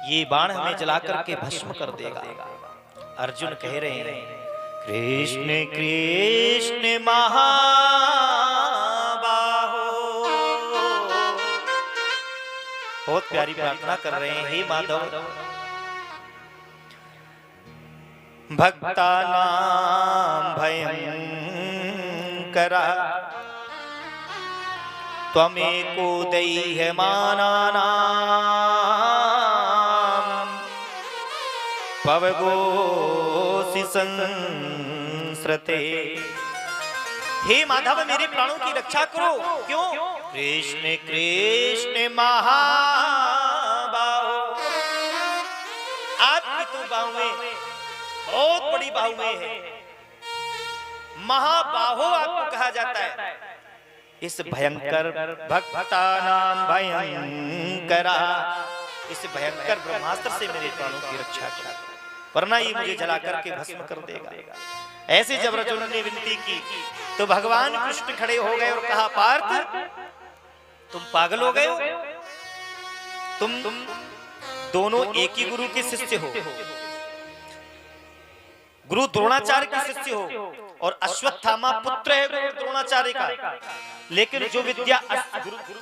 ये बाण हमें जला करके भस्म कर देगा। अर्जुन कह रहे हैं कृष्ण कृष्ण महाबाहो। बहुत प्यारी प्रार्थना कर रहे हैं, हे माधव भक्तानां भयंकरा त्वमेको दैह्यमानानां पवगोसि संसृते। हे माधव मेरे प्राणों की रक्षा करो। क्यों? कृष्ण कृष्ण महाबाहो। आपकी तो बाहुएं बहुत बड़ी बाहुएं हैं, महाबाहो आपको कहा जाता है। इस भयंकर भक्तानां भयंकरा, इस भयंकर ब्रह्मास्त्र से मेरे प्राणों की रक्षा करो, वरना ये मुझे जला करके भस्म कर देगा। ऐसे जब अर्जुन ने विनती की तो भगवान कृष्ण खड़े हो गए और कहा पार्थ तुम पागल हो गए हो? तुम दोनों एक ही गुरु के शिष्य हो, गुरु द्रोणाचार्य के शिष्य हो और अश्वत्थामा पुत्र है गुरु द्रोणाचार्य का। लेकिन जो विद्या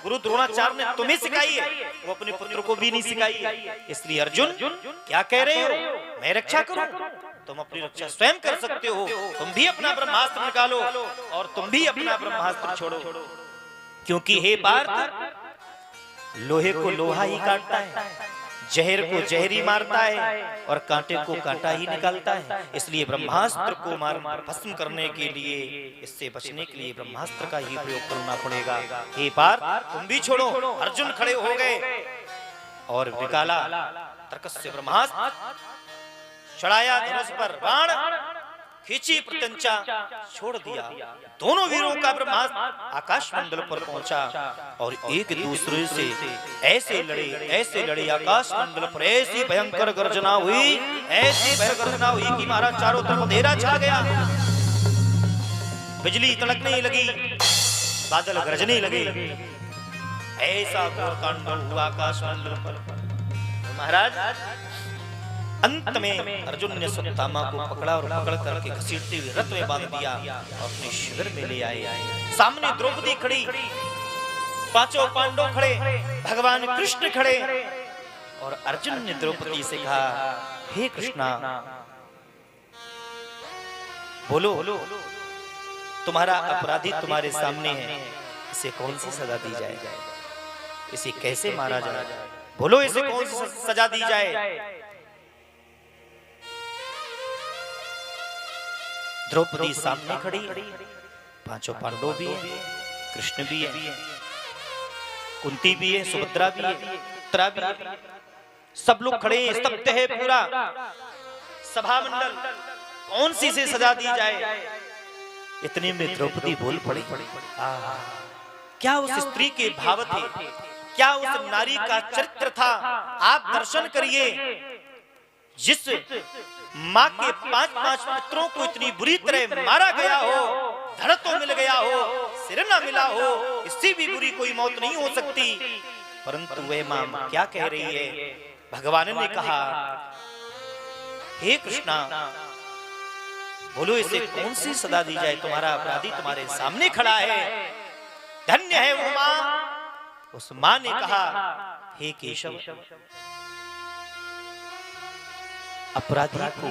गुरु द्रोणाचार्य ने तुम्हें सिखाई है वो अपने पुत्र को भी नहीं सिखाई है। इसलिए अर्जुन क्या कह रहे हो? मैं रक्षा करूं? तुम अपनी रक्षा स्वयं कर सकते हो। तुम भी अपना ब्रह्मास्त्र निकालो और तुम भी अपना ब्रह्मास्त्र छोड़ो, क्योंकि हे पार्थ लोहे को लोहा ही काटता है, जहर को जहर ही मारता है और कांटे को कांटा ही निकालता है। इसलिए ब्रह्मास्त्र को भस्म करने के लिए, इससे बचने के लिए ब्रह्मास्त्र का ही प्रयोग करना पड़ेगा। हे पार्थ तुम भी छोड़ो। अर्जुन खड़े हो गए और निकाला तर्कस्य ब्रह्मास्त्र, चढ़ाया धनुष पर बाण, खींची प्रत्यंचा, छोड़ दिया। दोनों वीरों का ब्रह्मास्त्र आकाश मंडल पर पहुंचा और एक दूसरे से ऐसे लड़े आकाश मंडल पर ऐसी भयंकर गर्जना हुई, ऐसी भयंकर गर्जना हुई कि महाराज चारों तरफ अंधेरा छा गया। बिजली तड़कने लगी, बादल गरजने लगे, ऐसा घोर तांडव हुआ आकाश मंडल पर। महाराज अंत में अर्जुन ने अश्वत्थामा को पकड़ा और पकड़ करके घसीटते हुए रथ में बांध दिया और अपने शिविर में ले आए। सामने द्रौपदी खड़ी, पांचों पांडव खड़े, भगवान कृष्ण खड़े और अर्जुन ने द्रौपदी से कहा हे कृष्णा बोलो, तुम्हारा अपराधी तुम्हारे सामने है, इसे कौन सी सजा दी जाए? इसे कैसे मारा जाए? बोलो इसे कौन सी सजा दी जाए? द्रौपदी सामने खड़ी, पांचों पांडव भी है, कृष्ण भी है, कुंती भी है, सुभद्रा भी है, उत्तरा भी है, सब लोग खड़े, स्तब्ध है पूरा सभा मंडल। कौन सी से सजा दी जाए? इतने में द्रौपदी बोल पड़ी, क्या उस स्त्री के भाव थे, क्या उस नारी का चरित्र था? आप दर्शन करिए, जिस माँ के 5-5 पुत्रों को इतनी बुरी तरह मारा गया हो, धड़ तो मिल गया हो, सिर न मिला हो, इससे भी बुरी कोई मौत नहीं हो सकती। परंतु वह माँ क्या कह रही है? भगवान ने कहा हे कृष्णा बोलो इसे कौन सी सजा दी जाए? तुम्हारा अपराधी तुम्हारे सामने खड़ा है, धन्य है वो माँ। उस माँ ने कहा हे केशव, अपराधी को,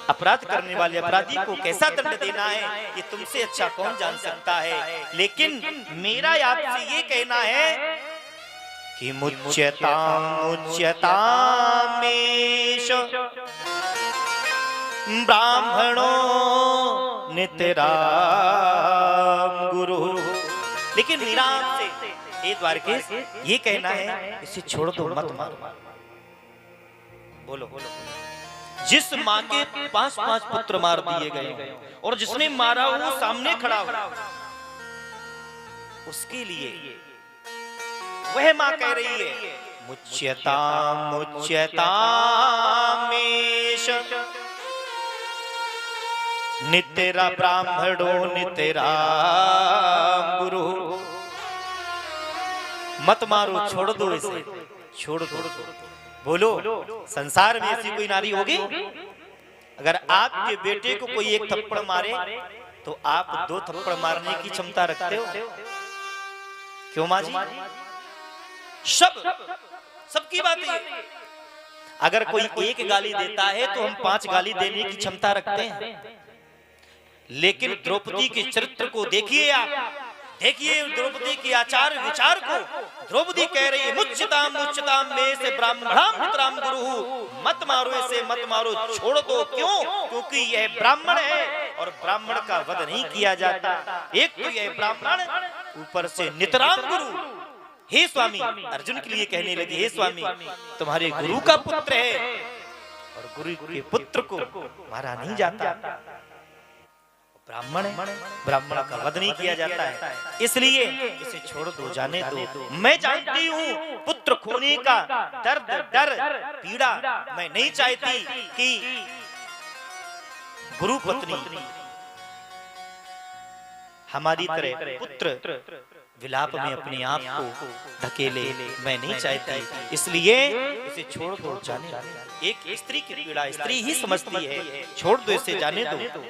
अपराध करने वाले अपराधी को कैसा दंड देना है ये तुमसे अच्छा कौन जान सकता है। लेकिन मेरा आपसे ये कहना है कि मुच्यतामेष ब्राह्मणो नितराम गुरु। लेकिन मेरा आपसे हे द्वारकेश ये कहना है इसे छोड़ दो, मत मारो। बोलो बोलो। जिस माँ के 5-5 पुत्र मार दिए गए और जिसने मारा वो सामने खड़ा हो, उसके लिए वह माँ कह रही है मुच्यतामेष नितेरा ब्राह्मणो नितेरा गुरु। मत मारो, छोड़ दो इसे, छोड़ दो। बोलो, संसार में ऐसी कोई नारी होगी? अगर आपके बेटे को कोई एक थप्पड़ मारे तो आप 2 थप्पड़ मारने की क्षमता रखते हो? क्यों माँ जी? सबकी बात है। अगर कोई एक गाली देता है तो हम 5 गाली देने की क्षमता रखते हैं। लेकिन द्रौपदी के चरित्र को देखिए आप, देखिए द्रौपदी के आचार विचार को। द्रौपदी कह रही है मुच्यताम में से ब्राह्मणाम पितराम गुरु, मत मारो इसे, मत मारो, छोड़ दो। क्यों? क्योंकि यह ब्राह्मण है और ब्राह्मण का वध नहीं किया जाता। एक तो यह ब्राह्मण, ऊपर से नितराम गुरु। हे स्वामी, अर्जुन के लिए कहने लगी, हे स्वामी तुम्हारे गुरु का पुत्र है और गुरु के पुत्र को मारा नहीं जाता। ब्राह्मण है, ब्राह्मण का वध नहीं किया जाता है, इसलिए इसे छोड़ दो, जाने दो। मैं जानती हूँ पुत्र खोने का दर्द, डर, पीड़ा मैं नहीं चाहती कि गुरु पत्नी हमारी तरह पुत्र विलाप में अपने आप को धकेले, मैं नहीं चाहती, इसलिए इसे छोड़ दो, जाने दो। एक स्त्री की पीड़ा स्त्री ही समझती है, छोड़ दो इसे, जाने दो।